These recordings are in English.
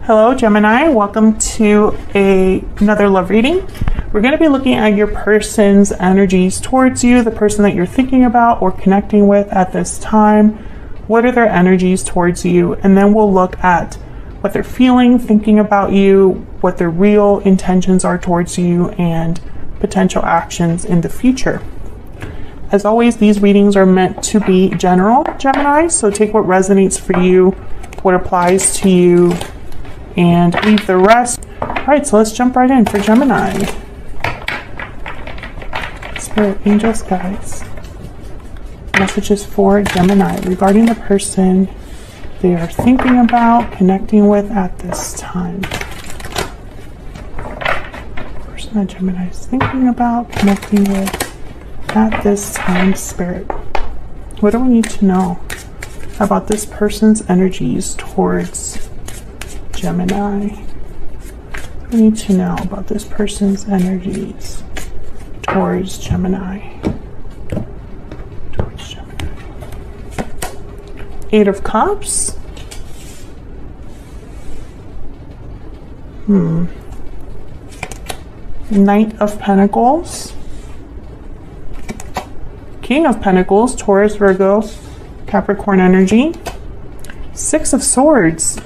Hello Gemini, welcome to another love reading. We're going to be looking at your person's energies towards you, the person that you're thinking about or connecting with at this time. What are their energies towards you? And then we'll look at what they're feeling, thinking about you, what their real intentions are towards you, and potential actions in the future. As always, these readings are meant to be general, Gemini, so take what resonates for you, what applies to you, and leave the rest. All right, so let's jump right in for Gemini. Spirit, angels, guides. Messages for Gemini regarding the person they are thinking about, connecting with at this time. Person that Gemini is thinking about, connecting with at this time, Spirit. What do we need to know about this person's energies towards Gemini? What do we need to know about this person's energies towards Gemini? Eight of Cups. Knight of Pentacles. King of Pentacles, Taurus, Virgo, Capricorn energy. Six of Swords.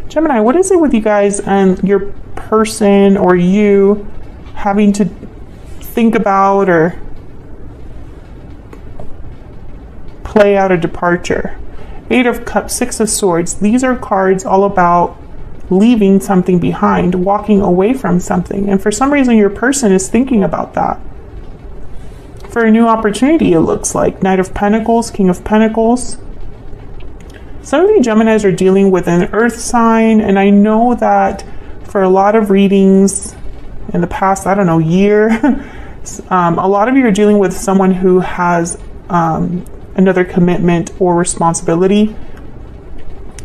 Gemini, what is it with you guys and your person or you having to think about or play out a departure? Eight of Cups, Six of Swords. These are cards all about leaving something behind, walking away from something. And for some reason, your person is thinking about that. For a new opportunity, it looks like. Knight of Pentacles, King of Pentacles. Some of you Geminis are dealing with an earth sign, and I know that for a lot of readings in the past, I don't know, year, a lot of you are dealing with someone who has another commitment or responsibility.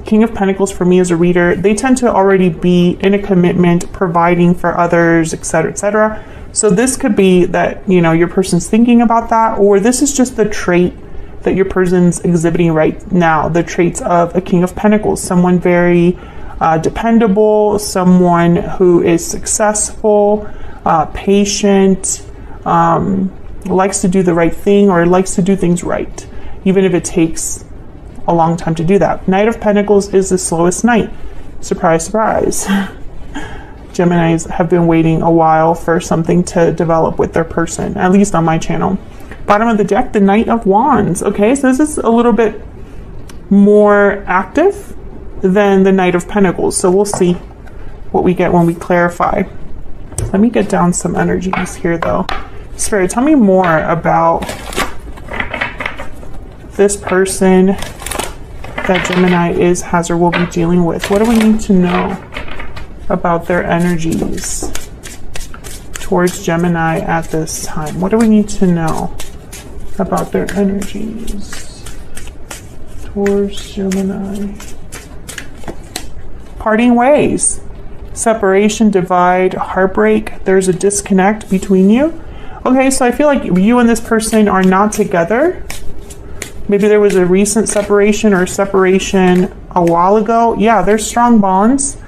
King of Pentacles for me as a reader, they tend to already be in a commitment, providing for others, etc., etc. So this could be that, you know, your person's thinking about that, or this is just the trait that your person's exhibiting right now, the traits of a King of Pentacles, someone very dependable, someone who is successful, patient, likes to do the right thing or likes to do things right, even if it takes a long time to do that. Knight of Pentacles is the slowest knight. Surprise, surprise. Geminis have been waiting a while for something to develop with their person, at least on my channel. Bottom of the deck, the Knight of Wands. Okay, so this is a little bit more active than the Knight of Pentacles. So we'll see what we get when we clarify. Let me get down some energies here though. Spirit, tell me more about this person that Gemini is, has, or will be dealing with. What do we need to know about their energies towards Gemini at this time? What do we need to know about their energies towards Gemini? Parting ways, separation, divide, heartbreak. There's a disconnect between you. Okay, so I feel like you and this person are not together. Maybe there was a recent separation or separation a while ago. Yeah, there's strong bonds.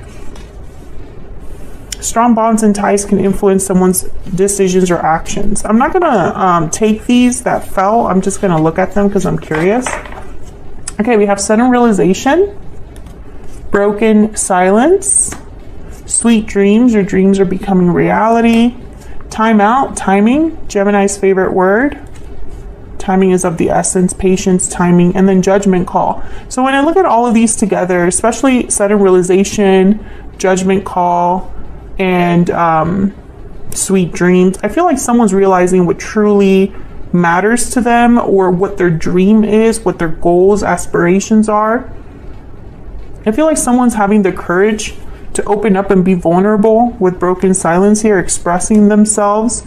Strong bonds and ties can influence someone's decisions or actions. I'm not gonna take these that fell. I'm just gonna look at them because I'm curious. Okay, we have sudden realization, broken silence, sweet dreams. Your dreams are becoming reality. Time out, timing, Gemini's favorite word. Timing is of the essence, patience, timing, and then judgment call. So when I look at all of these together, especially sudden realization, judgment call, and sweet dreams, I feel like someone's realizing what truly matters to them or what their dream is, what their goals, aspirations are. I feel like someone's having the courage to open up and be vulnerable with broken silence here, expressing themselves.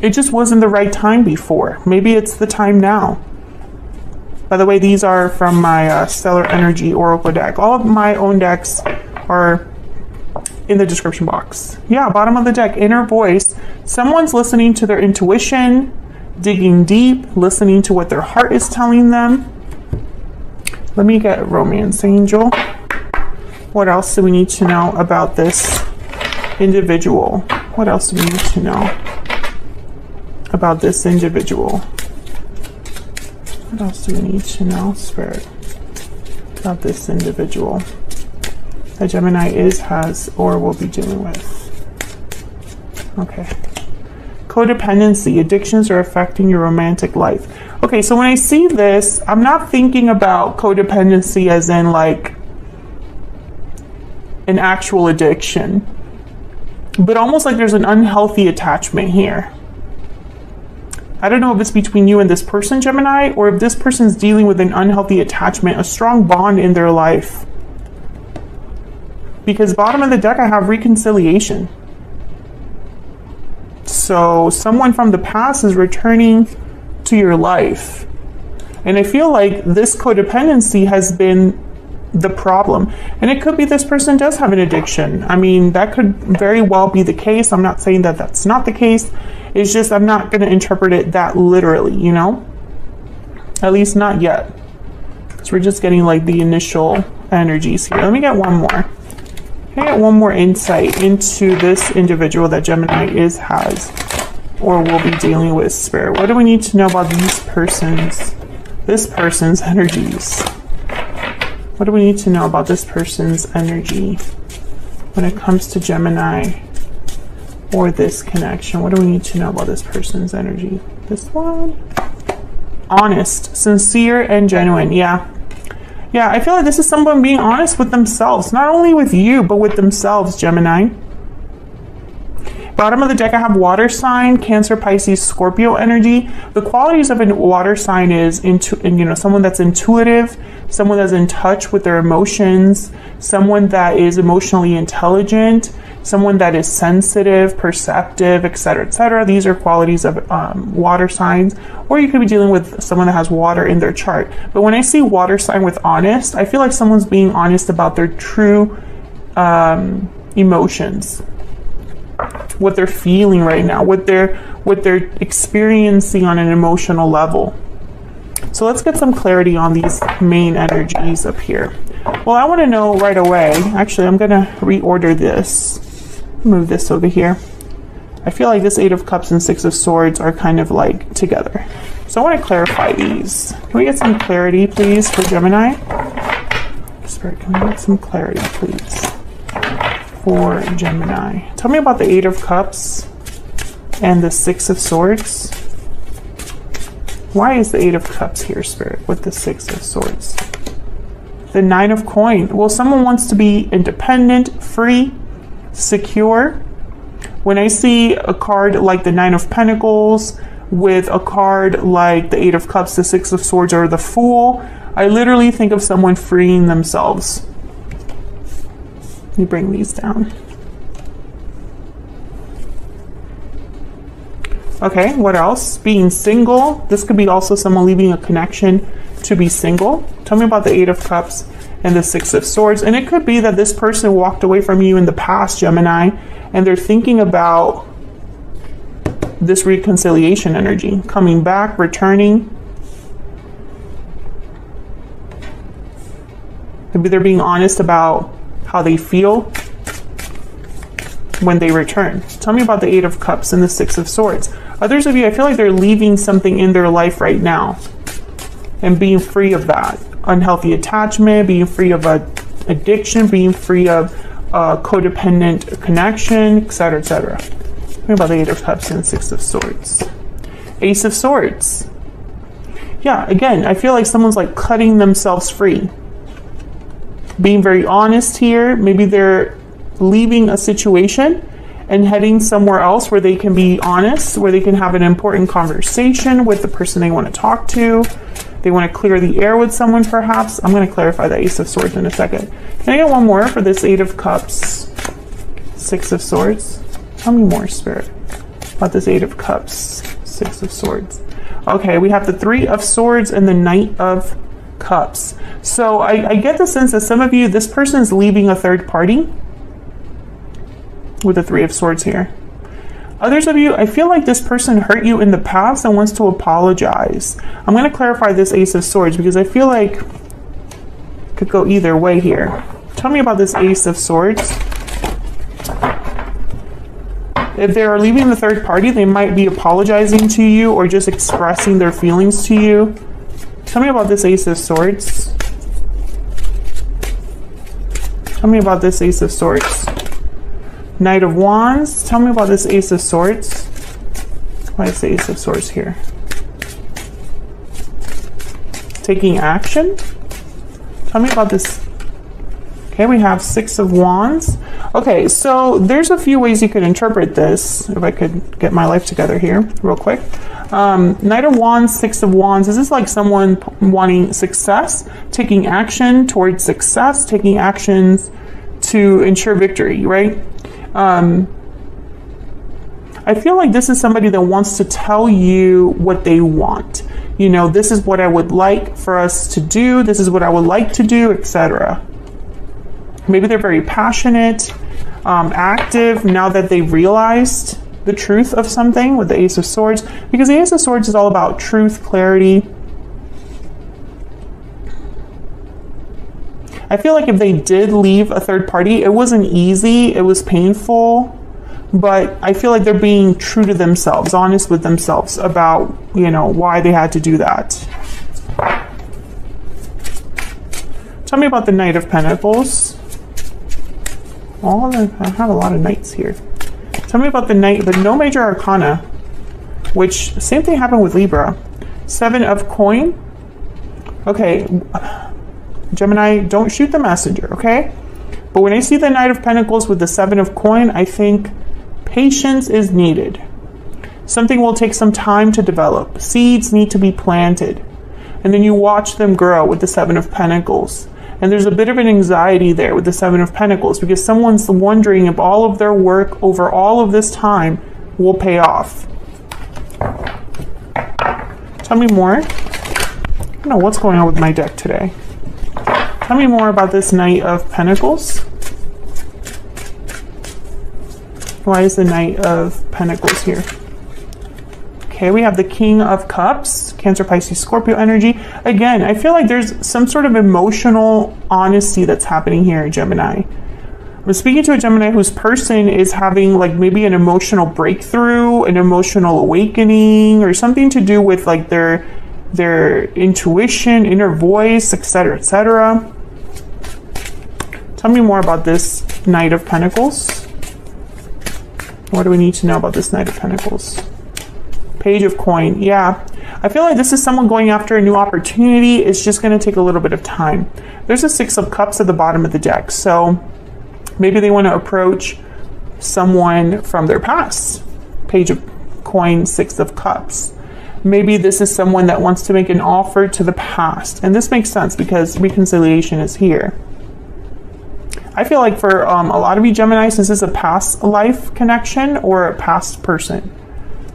It just wasn't the right time before. Maybe it's the time now. By the way, these are from my Stellar Energy Oracle deck. All of my own decks are in the description box. Yeah, bottom of the deck, inner voice. Someone's listening to their intuition, digging deep, listening to what their heart is telling them. Let me get Romance Angel. What else do we need to know about this individual? What else do we need to know about this individual? What else do we need to know, Spirit, about this individual that Gemini is, has, or will be dealing with? Okay. Codependency. Addictions are affecting your romantic life. Okay, so when I see this, I'm not thinking about codependency as in like an actual addiction, but almost like there's an unhealthy attachment here. I don't know if it's between you and this person, Gemini, or if this person's dealing with an unhealthy attachment, a strong bond in their life. Because bottom of the deck, I have reconciliation. So someone from the past is returning to your life. And I feel like this codependency has been the problem. And it could be this person does have an addiction. I mean, that could very well be the case. I'm not saying that that's not the case. It's just I'm not going to interpret it that literally, you know? At least not yet. Because we're just getting like the initial energies here. Let me get one more. Can I get one more insight into this individual that Gemini is, has, or will be dealing with, Spirit? What do we need to know about this person's energies? What do we need to know about this person's energy when it comes to Gemini or this connection? What do we need to know about this person's energy? This one? Honest, sincere, and genuine. Yeah, I feel like this is someone being honest with themselves, not only with you, but with themselves, Gemini. Bottom of the deck, I have water sign, Cancer, Pisces, Scorpio energy. The qualities of a water sign is someone that's intuitive, someone that's in touch with their emotions, someone that is emotionally intelligent, someone that is sensitive, perceptive, etc., etc. These are qualities of water signs. Or you could be dealing with someone that has water in their chart. But when I see water sign with honest, I feel like someone's being honest about their true emotions, what they're feeling right now, what they're experiencing on an emotional level. So let's get some clarity on these main energies up here. Well, I want to know right away. Actually, I'm going to reorder this. Move this over here. I feel like this 8 of Cups and 6 of Swords are kind of like together. So I want to clarify these. Can we get some clarity, please, for Gemini? Spirit, can we get some clarity, please, for Gemini? Tell me about the 8 of Cups and the 6 of Swords. Why is the 8 of Cups here, Spirit, with the 6 of Swords? The 9 of Coins. Well, someone wants to be independent, free, secure. When I see a card like the 9 of Pentacles with a card like the 8 of Cups, the 6 of Swords, or the Fool, I literally think of someone freeing themselves. Let me bring these down. Okay, what else? Being single. This could be also someone leaving a connection to be single. Tell me about the 8 of Cups and the 6 of Swords. And it could be that this person walked away from you in the past, Gemini, and they're thinking about this reconciliation energy, coming back, returning. Maybe they're being honest about how they feel when they return. Tell me about the 8 of Cups and the 6 of Swords. Others of you, I feel like they're leaving something in their life right now and being free of that. Unhealthy attachment, being free of addiction, being free of codependent connection, etc., etc. Tell me about the 8 of Cups and 6 of Swords. Ace of Swords. Yeah, again, I feel like someone's like cutting themselves free. Being very honest here. Maybe they're leaving a situation and heading somewhere else where they can be honest, where they can have an important conversation with the person they want to talk to. They want to clear the air with someone, perhaps. I'm going to clarify the Ace of Swords in a second. Can I get one more for this 8 of Cups, 6 of Swords? Tell me more, Spirit, about this 8 of Cups, 6 of Swords. Okay, we have the 3 of Swords and the Knight of Cups. So I get the sense that some of you, this person is leaving a third party with the 3 of Swords here. Others of you, I feel like this person hurt you in the past and wants to apologize. I'm going to clarify this Ace of Swords because I feel like it could go either way here. Tell me about this Ace of Swords. If they are leaving the third party, they might be apologizing to you or just expressing their feelings to you. Tell me about this Ace of Swords. Tell me about this Ace of Swords. Knight of Wands. Tell me about this Ace of Swords. Why is the Ace of Swords here? Taking action. Tell me about this. Okay, we have Six of Wands. Okay, so there's a few ways you could interpret this. If I could get my life together here real quick. Knight of Wands, Six of Wands. Is this like someone wanting success, taking action towards success, taking actions to ensure victory, right? I feel like this is somebody that wants to tell you what they want. You know, this is what I would like for us to do. This is what I would like to do, etc. Maybe they're very passionate, active now that they've realized the truth of something with the Ace of Swords, because the Ace of Swords is all about truth, clarity. I feel like if they did leave a third party, it wasn't easy, it was painful, but I feel like they're being true to themselves, honest with themselves about, you know, why they had to do that. Tell me about the Knight of Pentacles. I have a lot of knights here. Tell me about the Knight, but no major arcana, which same thing happened with Libra. Seven of Coin. Okay, Gemini, don't shoot the messenger, okay? But when I see the Knight of Pentacles with the Seven of Coin, I think patience is needed. Something will take some time to develop. Seeds need to be planted. And then you watch them grow with the Seven of Pentacles. And there's a bit of an anxiety there with the Seven of Pentacles because someone's wondering if all of their work over all of this time will pay off. Tell me more. I don't know what's going on with my deck today. Tell me more about this Knight of Pentacles. Why is the Knight of Pentacles here? Okay, we have the King of Cups, Cancer, Pisces, Scorpio energy. Again, I feel like there's some sort of emotional honesty that's happening here, Gemini. I'm speaking to a Gemini whose person is having like maybe an emotional breakthrough, an emotional awakening, or something to do with like their intuition, inner voice, etc., etc. Tell me more about this Knight of Pentacles. What do we need to know about this Knight of Pentacles? Page of Coin. Yeah, I feel like this is someone going after a new opportunity. It's just going to take a little bit of time. There's a Six of Cups at the bottom of the deck. So maybe they want to approach someone from their past. Page of Coin, Six of Cups. Maybe this is someone that wants to make an offer to the past. And this makes sense because reconciliation is here. I feel like for a lot of you Gemini, this is a past life connection or a past person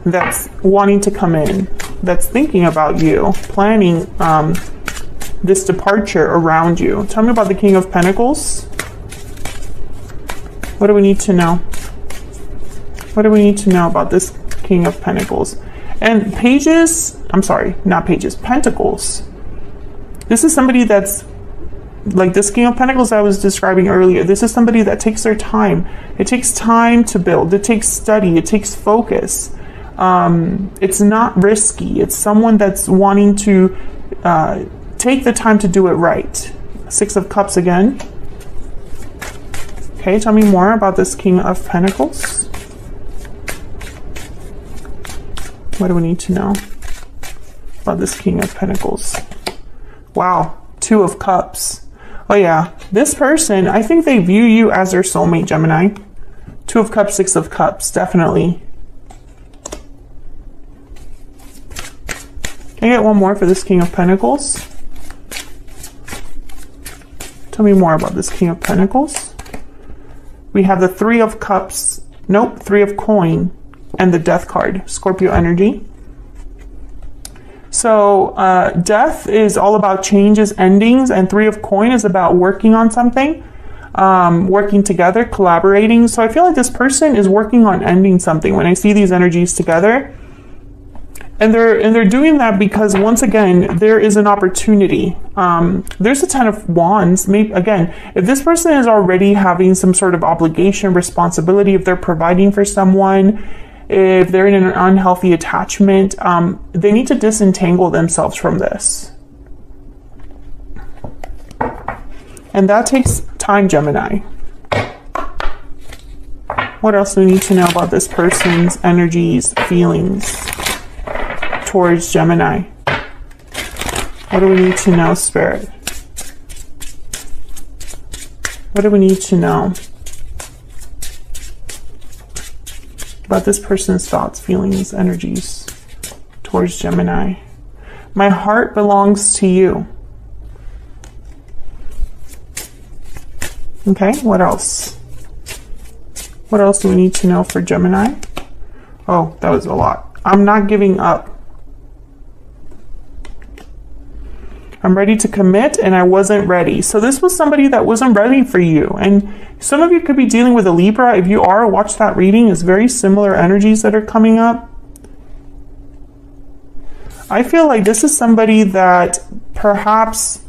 that's wanting to come in, that's thinking about you, planning this departure around you. Tell me about the King of Pentacles. What do we need to know? What do we need to know about this King of Pentacles? And pages, I'm sorry, not pages, Pentacles. This is somebody that's like this King of Pentacles I was describing earlier. This is somebody that takes their time. It takes time to build. It takes study. It takes focus. It's not risky. It's someone that's wanting to take the time to do it right. Six of Cups again. Okay, tell me more about this King of Pentacles. What do we need to know about this King of Pentacles? Wow, Two of Cups. Oh yeah, this person, I think they view you as their soulmate, Gemini. Two of Cups, Six of Cups, definitely. Can I get one more for this King of Pentacles? Tell me more about this King of Pentacles. We have the Three of Cups, nope, Three of Coin, and the Death card, Scorpio energy. So Death is all about changes, endings, and Three of Coin is about working on something, working together, collaborating. So I feel like this person is working on ending something. When I see these energies together, And they're doing that because, once again, there is an opportunity. There's a Ten of Wands. Maybe, again, if this person is already having some sort of obligation, responsibility, if they're providing for someone, if they're in an unhealthy attachment, they need to disentangle themselves from this. And that takes time, Gemini. What else do we need to know about this person's energies, feelings towards Gemini? What do we need to know, Spirit? What do we need to know about this person's thoughts, feelings, energies towards Gemini? My heart belongs to you. Okay, what else? What else do we need to know for Gemini? Oh, that was a lot. I'm not giving up. I'm ready to commit, and I wasn't ready. So this was somebody that wasn't ready for you. And some of you could be dealing with a Libra. If you are, watch that reading. It's very similar energies that are coming up. I feel like this is somebody that perhaps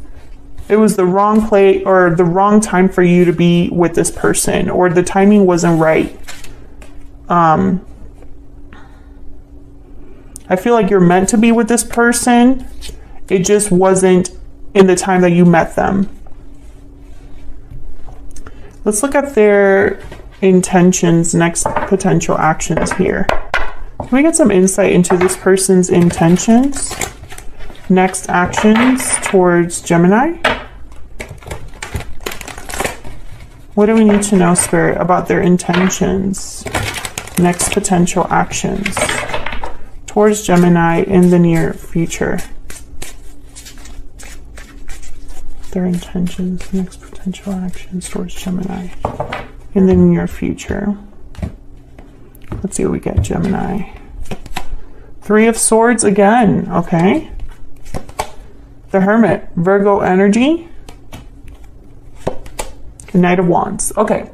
it was the wrong play or the wrong time for you to be with this person, or the timing wasn't right. I feel like you're meant to be with this person. It just wasn't in the time that you met them. Let's look at their intentions, next potential actions here. Can we get some insight into this person's intentions? Next actions towards Gemini? What do we need to know, Spirit, about their intentions? Next potential actions towards Gemini in the near future. Their intentions, next potential actions towards Gemini in the near future. Let's see what we get, Gemini. Three of Swords again, okay. The Hermit, Virgo energy. The Knight of Wands, okay.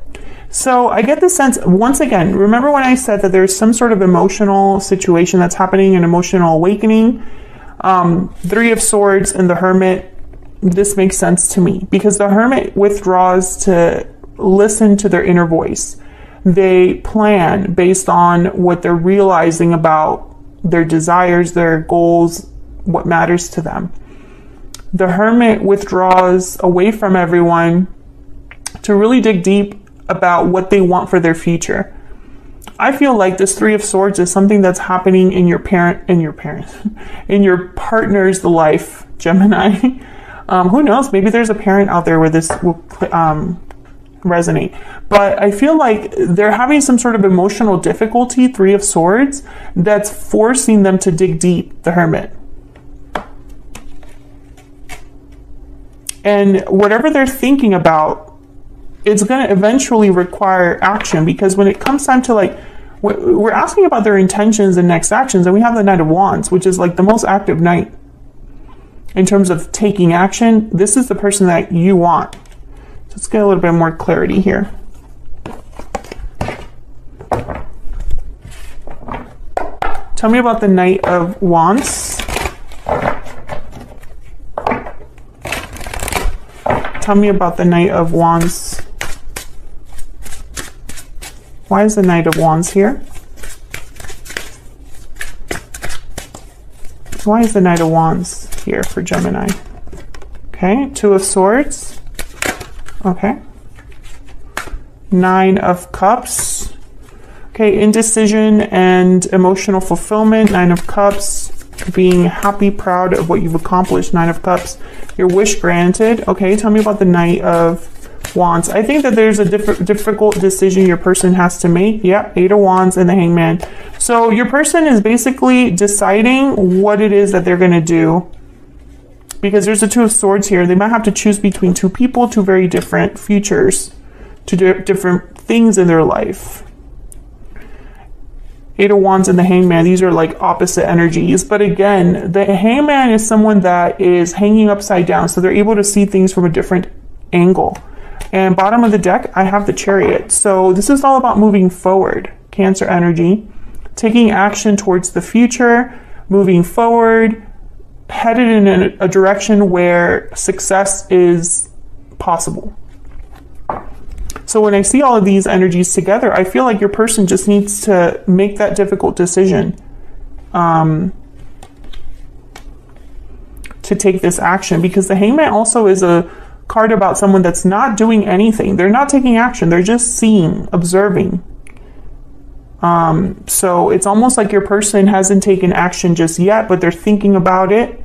So I get the sense, once again, remember when I said that there's some sort of emotional situation that's happening, an emotional awakening? Three of Swords and the Hermit, this makes sense to me because the Hermit withdraws to listen to their inner voice. They plan based on what they're realizing about their desires, their goals, what matters to them. The Hermit withdraws away from everyone to really dig deep about what they want for their future. I feel like this Three of Swords is something that's happening in your in your partner's life, Gemini. Who knows? Maybe there's a parent out there where this will resonate. But I feel like they're having some sort of emotional difficulty, Three of Swords, that's forcing them to dig deep, the Hermit. And whatever they're thinking about, it's going to eventually require action, because when it comes time to, like, we're asking about their intentions and next actions, and we have the Knight of Wands, which is like the most active knight in terms of taking action. This is the person that you want. So let's get a little bit more clarity here. Tell me about the Knight of Wands. Tell me about the Knight of Wands. Why is the Knight of Wands here? Why is the Knight of Wands here for Gemini? Okay, Two of Swords. Okay. Nine of Cups. Okay, indecision and emotional fulfillment. Nine of Cups. Being happy, proud of what you've accomplished. Nine of Cups. Your wish granted. Okay, tell me about the Knight of Wands. I think that there's a difficult decision your person has to make. Yeah, Eight of Wands and the Hangman. So your person is basically deciding what it is that they're going to do, because there's a Two of Swords here. They might have to choose between two people, two very different futures, two different things in their life. Eight of Wands and the Hangman, these are like opposite energies. But again, the Hangman is someone that is hanging upside down, so they're able to see things from a different angle. And bottom of the deck, I have the Chariot. So this is all about moving forward. Cancer energy, taking action towards the future, moving forward, headed in a direction where success is possible. So when I see all of these energies together, I feel like your person just needs to make that difficult decision to take this action, because the Hangman also is a card about someone that's not doing anything. They're not taking action. They're just seeing, observing. So it's almost like your person hasn't taken action just yet, but they're thinking about it.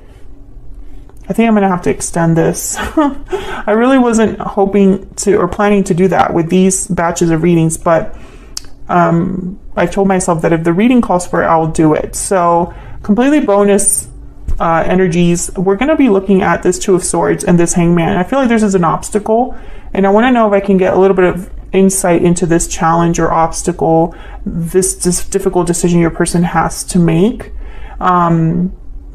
I think I'm going to have to extend this. I really wasn't hoping to or planning to do that with these batches of readings, but I told myself that if the reading calls for it, I'll do it. So completely bonus energies. We're going to be looking at this Two of Swords and this Hangman. I feel like this is an obstacle, and I want to know if I can get a little bit of insight into this challenge or obstacle, this difficult decision your person has to make.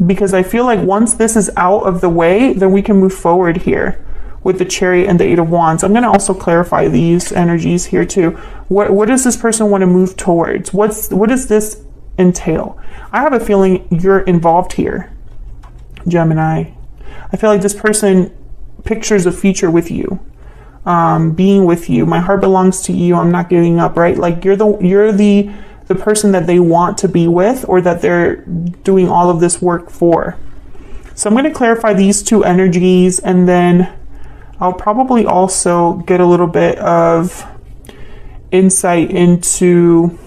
Because I feel like once this is out of the way, then we can move forward here with the Chariot and the Eight of Wands. I'm going to also clarify these energies here too. What does this person want to move towards? What does this entail? I have a feeling you're involved here, Gemini. I feel like this person pictures a future with you, being with you. My heart belongs to you. I'm not giving up, right? Like you're the person that they want to be with, or that they're doing all of this work for. So I'm going to clarify these two energies, and then I'll probably also get a little bit of insight into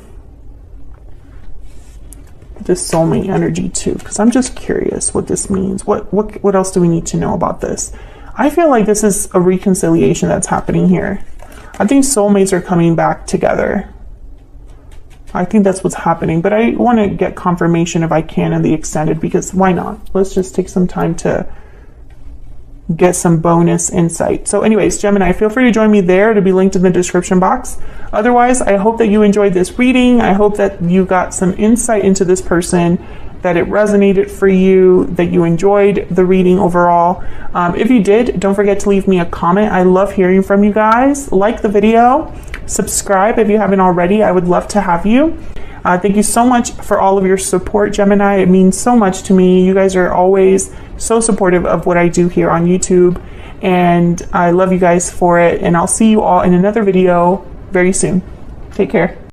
this soulmate energy too, because I'm just curious what this means. What else do we need to know about this? I feel like this is a reconciliation that's happening here. I think soulmates are coming back together. I think that's what's happening, but I want to get confirmation if I can in the extended, because why not? Let's just take some time to get some bonus insight. So anyways, Gemini, feel free to join me there. It'll be linked in the description box. Otherwise, I hope that you enjoyed this reading. I hope that you got some insight into this person, that it resonated for you, that you enjoyed the reading overall. If you did, don't forget to leave me a comment. I love hearing from you guys. Like the video, subscribe if you haven't already. I would love to have you. Thank you so much for all of your support, Gemini. It means so much to me. You guys are always so supportive of what I do here on YouTube, and I love you guys for it. And I'll see you all in another video very soon. Take care.